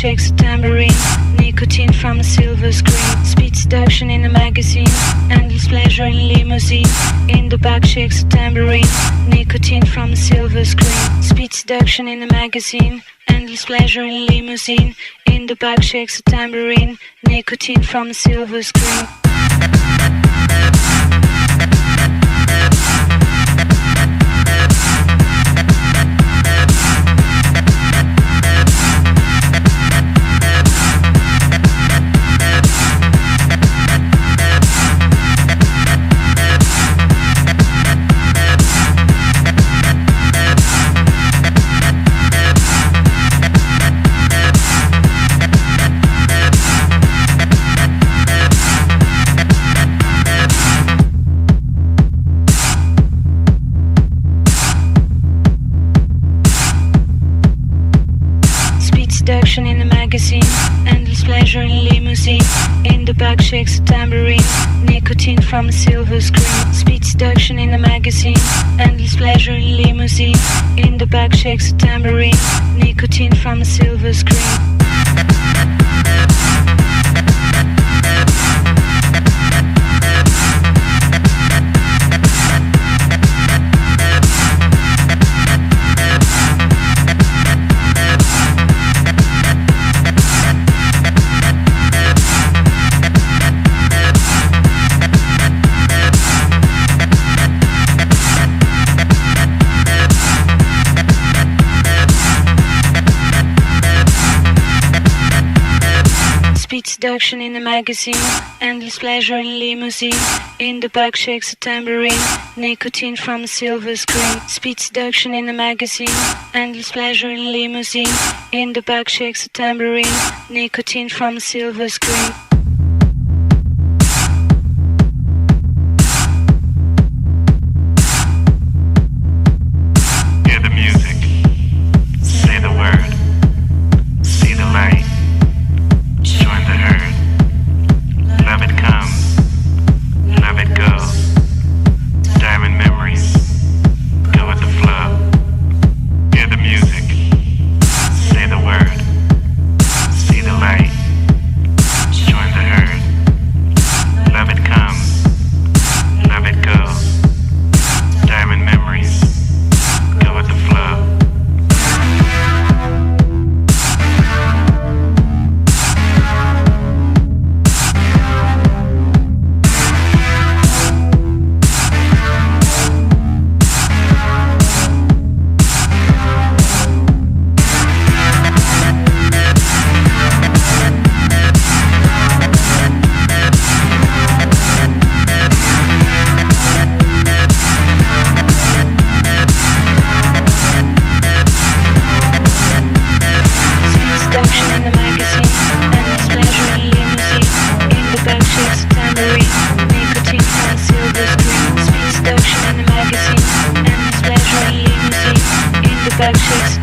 shakes a tambourine, nicotine from a silver screen, speed seduction in a magazine, endless pleasure in limousine. In the back shakes a tambourine, nicotine from a silver screen, speed seduction in a magazine, endless pleasure in limousine. In the back shakes a tambourine, nicotine from a silver screen. Seduction in a magazine, endless pleasure in limousine. In the back shakes a tambourine, nicotine from a silver screen, speed seduction in a magazine, endless pleasure in limousine. In the back shakes a tambourine, nicotine from a silver screen. Speed seduction in a magazine, endless pleasure in limousine. In the back shakes a tambourine, nicotine from a silver screen, speed seduction in a magazine, endless pleasure in limousine. In the back shakes a tambourine, nicotine from a silver screen. Hear the music, say the word, see the light. Join the herd. Love it comes, love it goes. Diamond memories, go with the flow. Hear the music, say the word, see the light. Join the herd. Love it comes, love it goes. Diamond memories, go with the flow. Back shakes